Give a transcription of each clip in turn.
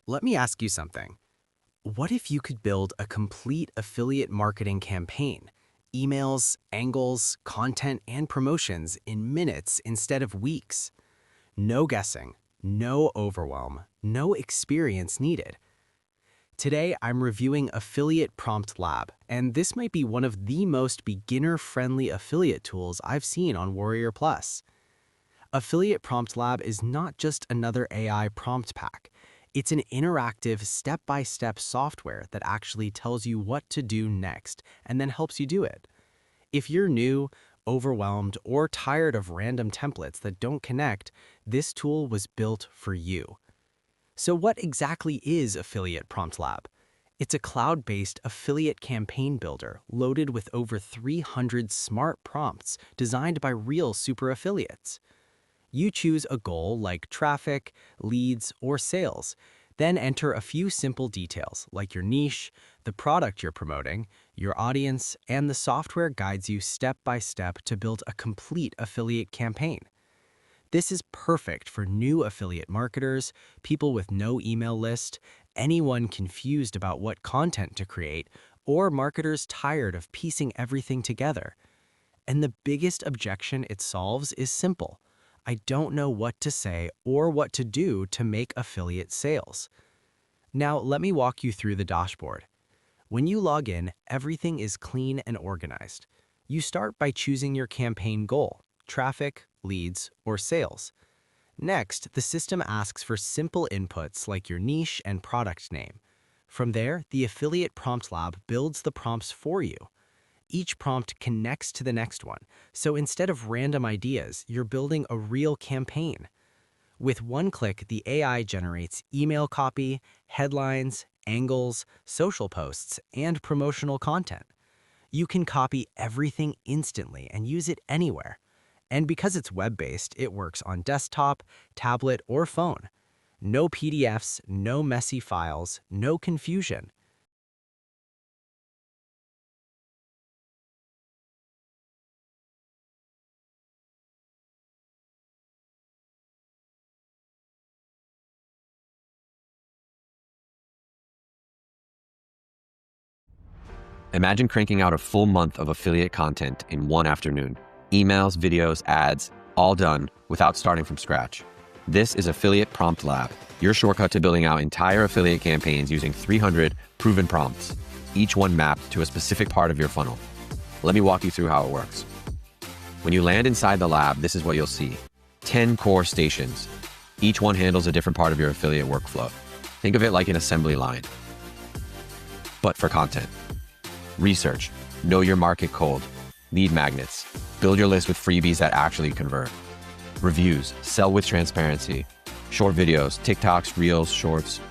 Let me ask you something. What if you could build a complete affiliate marketing campaign? Emails, angles, content, and promotions in minutes instead of weeks. No guessing, no overwhelm, no experience needed. Today, I'm reviewing Affiliate Prompt Lab, and this might be one of the most beginner-friendly affiliate tools I've seen on Warrior Plus. Affiliate Prompt Lab is not just another AI prompt pack. It's an interactive, step-by-step software that actually tells you what to do next and then helps you do it. If you're new, overwhelmed, or tired of random templates that don't connect, this tool was built for you. So what exactly is Affiliate Prompt Lab? It's a cloud-based affiliate campaign builder loaded with over 300 smart prompts designed by real super affiliates. You choose a goal like traffic, leads, or sales, then enter a few simple details like your niche, the product you're promoting, your audience, and the software guides you step by step to build a complete affiliate campaign. This is perfect for new affiliate marketers, people with no email list, anyone confused about what content to create, or marketers tired of piecing everything together. And the biggest objection it solves is simple. I don't know what to say or what to do to make affiliate sales. Now, let me walk you through the dashboard. When you log in, everything is clean and organized. You start by choosing your campaign goal, traffic, leads, or sales. Next, the system asks for simple inputs like your niche and product name. From there, the Affiliate Prompt Lab builds the prompts for you. Each prompt connects to the next one, so instead of random ideas, you're building a real campaign. With one click, the AI generates email copy, headlines, angles, social posts, and promotional content. You can copy everything instantly and use it anywhere. And because it's web-based, it works on desktop, tablet, or phone. No PDFs, no messy files, no confusion. Imagine cranking out a full month of affiliate content in one afternoon. Emails, videos, ads, all done without starting from scratch. This is Affiliate Prompt Lab, your shortcut to building out entire affiliate campaigns using 300 proven prompts, each one mapped to a specific part of your funnel. Let me walk you through how it works. When you land inside the lab, this is what you'll see. 10 core stations. Each one handles a different part of your affiliate workflow. Think of it like an assembly line, but for content. Research, know your market cold. Lead magnets, build your list with freebies that actually convert. Reviews, sell with transparency. Short videos, TikToks, Reels, Shorts.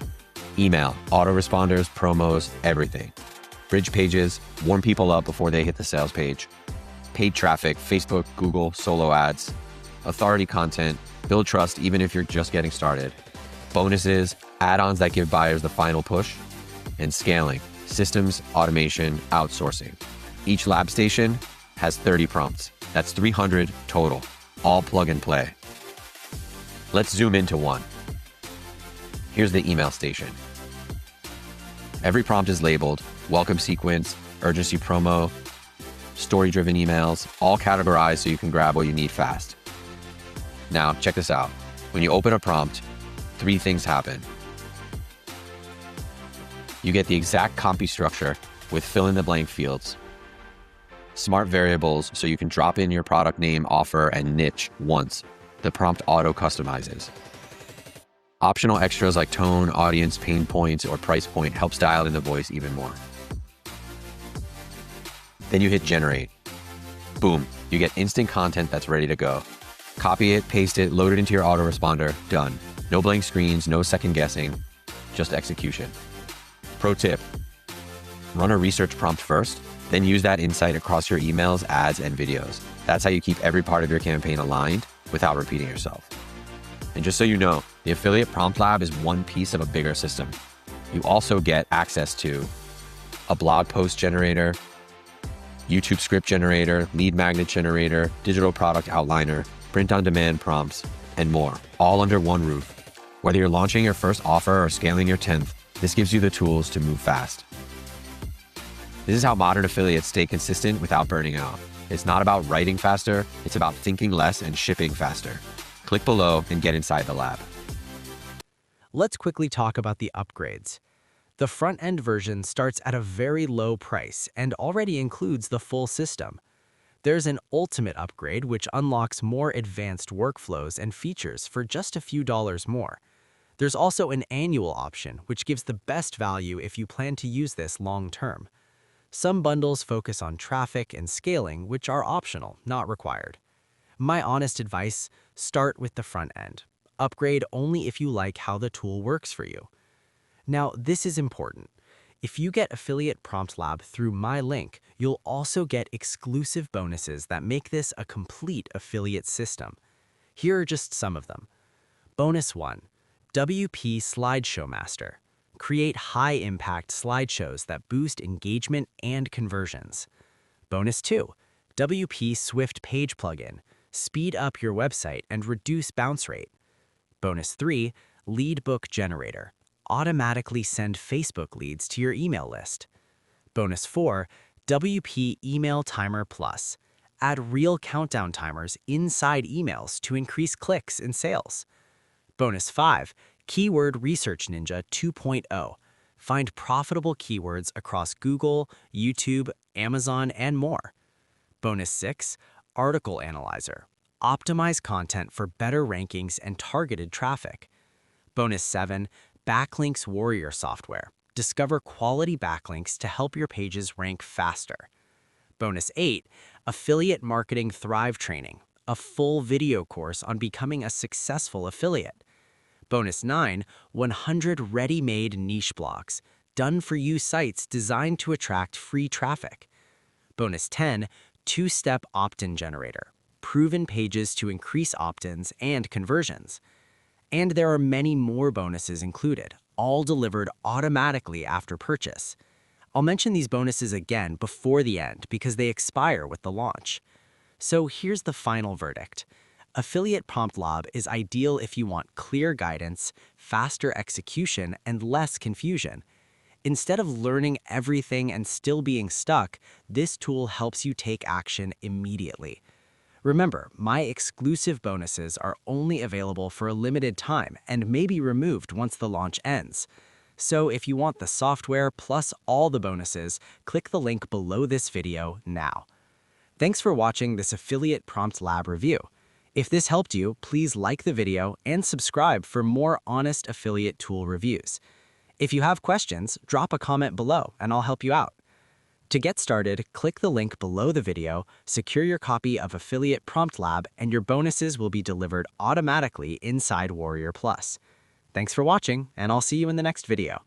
Email, autoresponders, promos, everything. Bridge pages, warm people up before they hit the sales page. Paid traffic, Facebook, Google, solo ads. Authority content, build trust even if you're just getting started. Bonuses, add-ons that give buyers the final push. And scaling, systems, automation, outsourcing. Each lab station has 30 prompts. That's 300 total, all plug and play. Let's zoom into one. Here's the email station. Every prompt is labeled, welcome sequence, urgency promo, story-driven emails, all categorized so you can grab what you need fast. Now, check this out. When you open a prompt, 3 things happen. You get the exact copy structure with fill-in-the-blank fields. Smart variables so you can drop in your product name, offer, and niche once. The prompt auto-customizes. Optional extras like tone, audience, pain points, or price point help dial in the voice even more. Then you hit generate. Boom, you get instant content that's ready to go. Copy it, paste it, load it into your autoresponder, done. No blank screens, no second guessing, just execution. Pro tip, run a research prompt first, then use that insight across your emails, ads, and videos. That's how you keep every part of your campaign aligned without repeating yourself. And just so you know, the Affiliate Prompt Lab is one piece of a bigger system. You also get access to a blog post generator, YouTube script generator, lead magnet generator, digital product outliner, print-on-demand prompts, and more, all under one roof. Whether you're launching your first offer or scaling your 10th, this gives you the tools to move fast. This is how modern affiliates stay consistent without burning out. It's not about writing faster, it's about thinking less and shipping faster. Click below and get inside the lab. Let's quickly talk about the upgrades. The front-end version starts at a very low price and already includes the full system. There's an ultimate upgrade which unlocks more advanced workflows and features for just a few dollars more. There's also an annual option which gives the best value if you plan to use this long-term. Some bundles focus on traffic and scaling, which are optional, not required. My honest advice, start with the front end. Upgrade only if you like how the tool works for you. Now, this is important. If you get Affiliate Prompt Lab through my link, you'll also get exclusive bonuses that make this a complete affiliate system. Here are just some of them. Bonus 1. WP Slideshow Master. Create high-impact slideshows that boost engagement and conversions. Bonus 2. WP Swift Page Plugin. Speed up your website and reduce bounce rate. Bonus 3. Lead Book Generator. Automatically send Facebook leads to your email list. Bonus 4. WP Email Timer Plus. Add real countdown timers inside emails to increase clicks and sales. Bonus 5. Keyword Research Ninja 2.0. Find profitable keywords across Google, YouTube, Amazon, and more. Bonus 6. Article Analyzer. Optimize content for better rankings and targeted traffic. Bonus 7. Backlinks Warrior Software. Discover quality backlinks to help your pages rank faster. Bonus 8. Affiliate Marketing Thrive Training. A full video course on becoming a successful affiliate. Bonus 9. 100 ready-made niche blogs. Done-for-you sites designed to attract free traffic. Bonus 10. Two-step opt-in generator. Proven pages to increase opt-ins and conversions. And there are many more bonuses included, all delivered automatically after purchase. I'll mention these bonuses again before the end because they expire with the launch. So here's the final verdict. Affiliate Prompt Lab is ideal if you want clear guidance, faster execution, and less confusion. Instead of learning everything and still being stuck, this tool helps you take action immediately. Remember, my exclusive bonuses are only available for a limited time and may be removed once the launch ends. So if you want the software plus all the bonuses, click the link below this video now. Thanks for watching this Affiliate Prompt Lab review. If this helped you, please like the video and subscribe for more honest affiliate tool reviews. If you have questions, drop a comment below and I'll help you out. To get started, click the link below the video, secure your copy of Affiliate Prompt Lab, and your bonuses will be delivered automatically inside Warrior Plus. Thanks for watching, and I'll see you in the next video.